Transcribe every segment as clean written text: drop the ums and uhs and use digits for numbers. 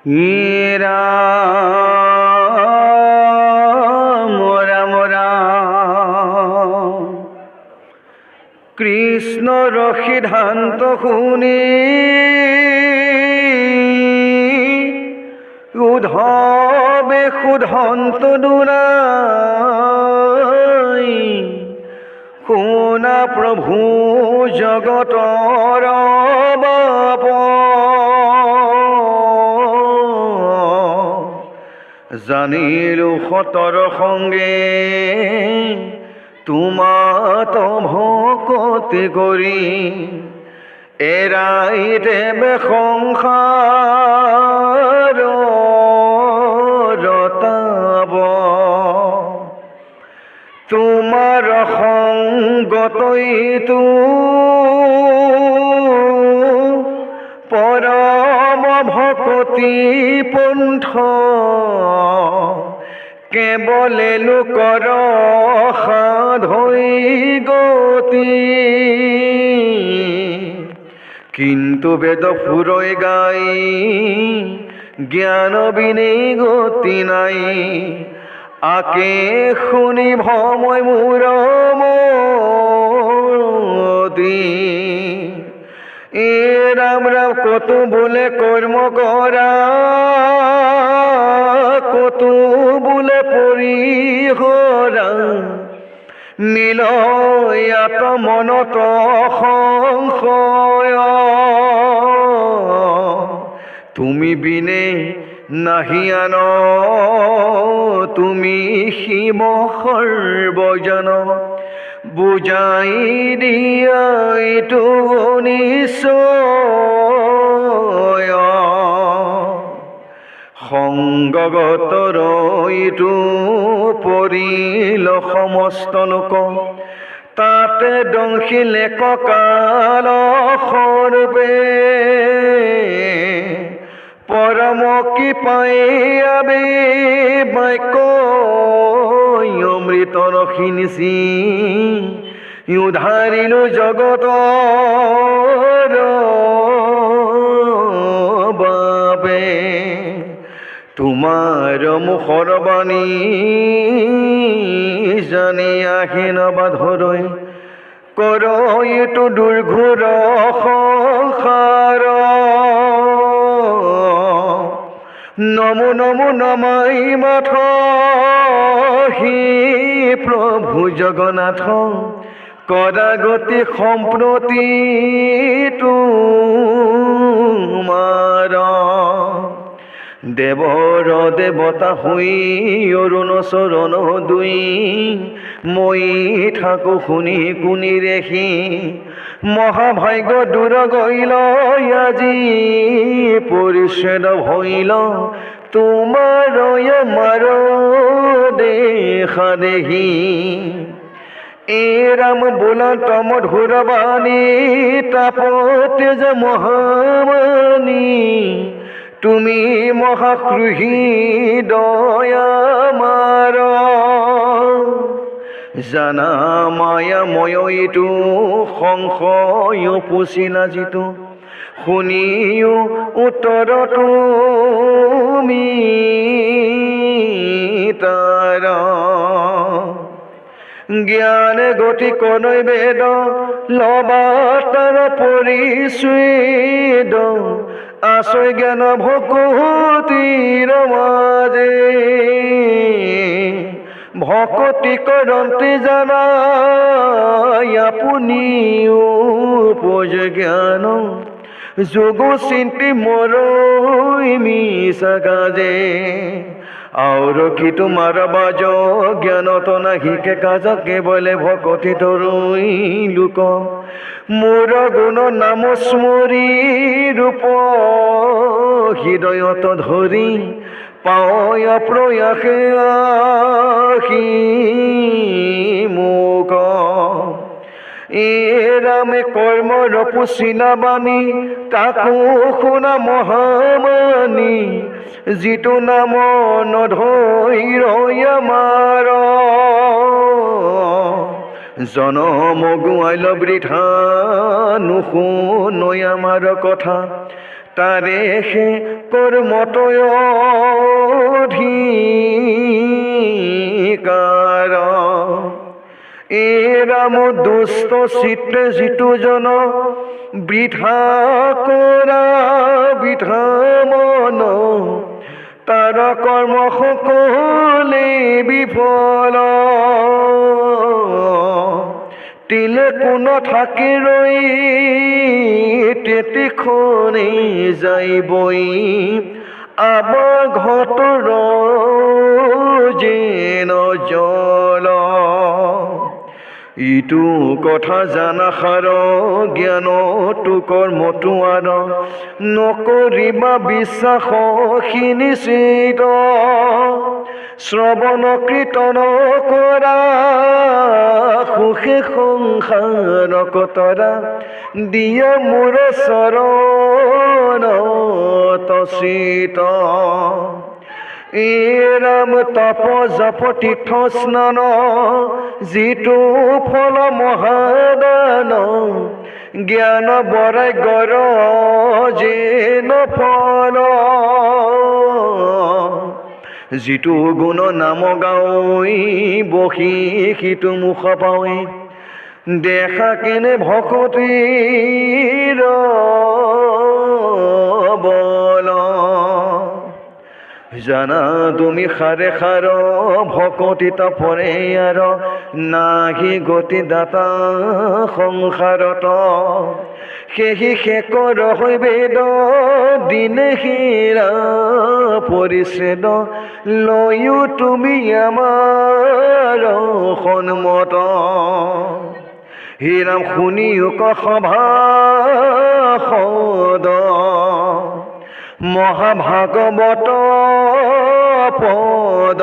ৰাম ৰাম ৰাম। কৃষ্ণৰ সিদ্ধান্ত শুনি উদ্ধৱে শুধন্ত দুৰাই, শুনা প্ৰভু জগতৰ বাপ। জানিলো সতৰ সঙ্গে তোমাত ভকতি কৰি, এৰাই দেৱে সংসাৰ ৰতাব। তোমাৰ সংগতইতো পৰম ভকতি পন্থ, কেৱলে লোকৰ সাধৈ গতি। কিন্তু বেদ ফুৰৈ গাই জ্ঞান বিনে গতি নাই, আকে শুনি ভময় মোৰ মতি। ৰাম ৰাম কত বোলে কৰ্ম কৰা, কত বোলে পৰিহৰা, নিলয়াত মনত সংশয়। তুমি বিনে নাহি আন, তুমি শিৱ সৰ্বজন। বুজাই দিয়া এইটো নিশ্চয়, সংগগতৰ এইটো পৰিল সমস্ত লোক। তাতে দংশিলে ককাল সৰ্বে, পৰম কৃপাই আবে বাক্য অমৃত ৰখিনিছি, উদ্ধাৰিলো জগতৰ বাবে। তোমাৰ মুখৰ বাণী জানি আহিন বাধৰৈ, কৰৈতো দুৰ্ঘোৰ সংসাৰ। নমো নমো নমাই মাথ হি প্ৰভু জগন্নাথ, কৰা গতি সম্প্ৰতি তোমাৰ। দেৱৰ দেৱতা হৈ অৰুণ চৰণ দুই, মই থাকো শুনি কুনি ৰেখি। মহাভাগ্য দূৰ গইল আজি, পৰিচ্ছেদ ভইল তোমাৰ আমাৰ দেখা দেখি। রাম বোলা তমধুর বাণী, তাপতে যে মহামানী। তুমি মহাক্রোহী দয়ামার, জানা মায়াময় ইটো সংশয় পুছিলা যিটো। শুনিও উত্তৰ তুমি তাৰ, জ্ঞান গতি কনৈ বেদ লবা তাৰ পৰিচ্ছেদ। আছয় জ্ঞান ভকতিৰ মাজে, ভকতি কৰন্তে জানাই আপুনিও উপজ জ্ঞান। যোগ চিন্তি মৰৈ মিছা গাজে, और কি তোমার বাজ জ্ঞানত নাহিকে কাজ, কেবলে ভকতি তরুই লোক। মোর গুণ নাম স্মরি রূপ, হৃদয়ত ধরি পায় প্রয়াসে আহি মোক। রামে কর্মর পুছিলা বাণী, তাকো শুনা মহামানী। যিটো নাম নধৰি আমাৰ, জনম গুৱাইল বৃথা নুশুনৈ আমাৰ কথা। তাৰে সে কৰ্মতয় অধিকাৰ এৰাম দুষ্ট চিত্তে যিটো জন বৃথা কৰা বৃথা মন তাৰ কৰ্ম সকলে বিফল তিলে কোন থাকি ৰৈ তেতিখনে যাইবই আমাৰ ঘৰৰ যেন জল ইটো কথা জানা সাৰ জ্ঞানটো কৰ্মটো আৰ নকৰিবা বিশ্বাসী নিশ্চিত শ্ৰৱণ কীৰ্তন কৰা সুখে সংসাৰ কতৰা দিয়া মোৰ চৰণত চিত এৰাম তপ জপ তীৰ্থ স্নান যিটো ফল মহাদান জ্ঞান বৰাই গৰ যেন ফল যিটো গুণ নাম গাঁৱই বহি সিটো মুখ পাওঁই দেখা কেনে ভকতিৰ বল জানা তুমি খাৰে খাৰ ভকতিত পৰে আৰ নাহি গতি দাতা সংসাৰত সেহি শেকৰ হৈ বেদ দিনে হীৰা পৰিচ্ছেদ লৈও তুমি আমাৰ সন্মত হীৰাম শুনিও সভা সদ মহাভাগৱত পদ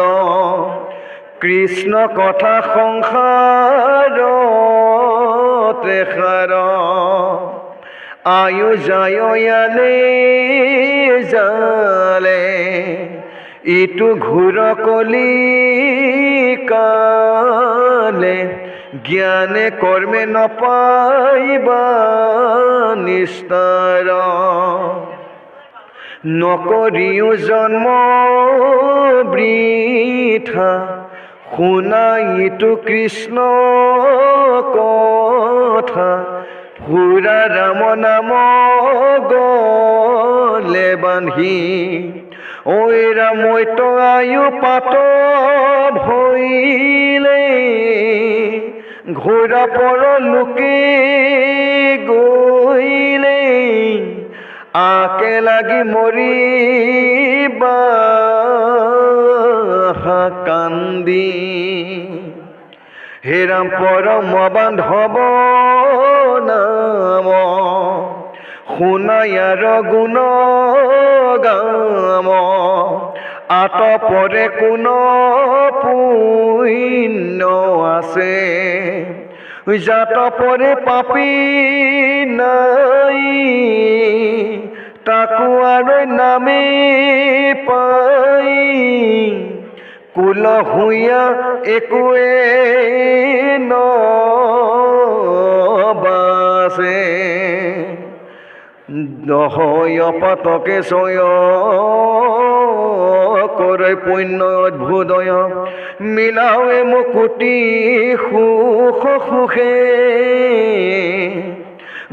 কৃষ্ণ কথা সংসাৰতে সাৰ আয়ু যায় জালে ইটো ঘূৰ কলি কালে জ্ঞানে কৰ্মে নপাইবা নিস্তাৰ নকৰিও জন্ম বৃথা শুনাইতো কৃষ্ণ কথা পুৰা ৰাম নাম গলে বান্ধি ঐ ৰামৈত আয়ু পাত ভৈলে ঘোৰা পৰ লোকে গৈলে আকে লাগি মৰিবা কান্দি হেৰাম পৰম বান্ধৱ নাম শুনায়াৰ গুণ গাম আত পৰে কোন পুণ্য আছে জাত পৰে পাপী নাই তাকো আৰু নামে পাই কুল হুঁয়া একোৱে নবাছে নহয় পাতকে চয় কৰে পুণ্য অদ্ভুদয় মিলাৱে মুকুটি সুখ সুখে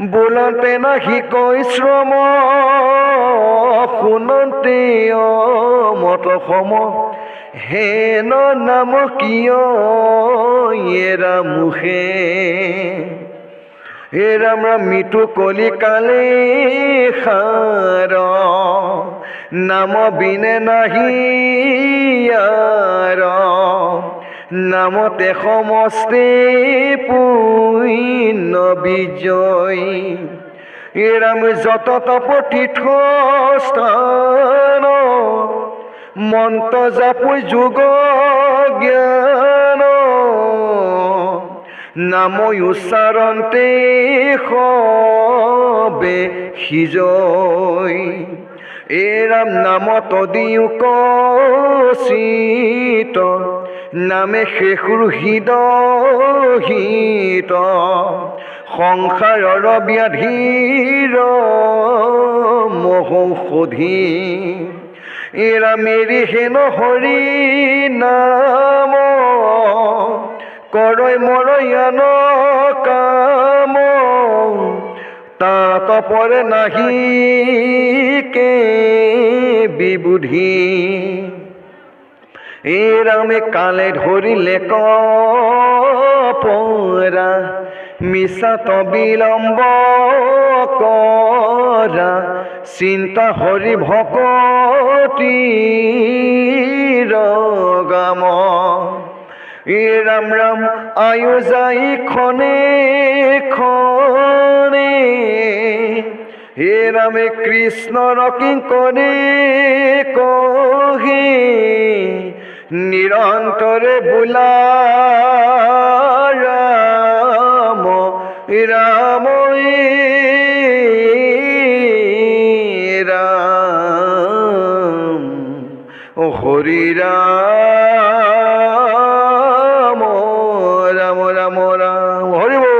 বোলতে নাহি কৈ শ্ৰম শুনতে মত সম হেন নাম কিয় এৰা মুখে হে ৰাম ৰাম মৃত্যু কলিকালে সাৰ নাম বিনে নাহি ইয়াৰ নামতে সমষ্টি পুণ্য বিজয় হে ৰাম যত তপ তীৰ্থ স্থান মন্ত্ৰ জাপু যোগ জ্ঞান নাম উচ্চাৰণতে সবে সিজয় এৰাম নাম তদিও কচিত নামে শেষুৰ হৃদয়িত সংসাৰৰ ব্যাধিৰ মহৌষধি এৰা মেৰি হেন হৰি নাম কৰৈ মৰয়ান কাম তাত পৰে নাহি কে বিবুধি এ ৰামে কালে ধৰিলে কপৰা মিছাত বিলম্ব কৰা চিন্তা হৰি ভকতি ৰগাম এ ৰাম ৰাম আয়ু যাই খনে খনে হে ৰামে কৃষ্ণৰ কিংকৰে কহি নিৰন্তৰে বোলা ৰাম ৰাম ৰাম হৰি ৰাম ৰাম ৰাম ৰাম হৰি বল।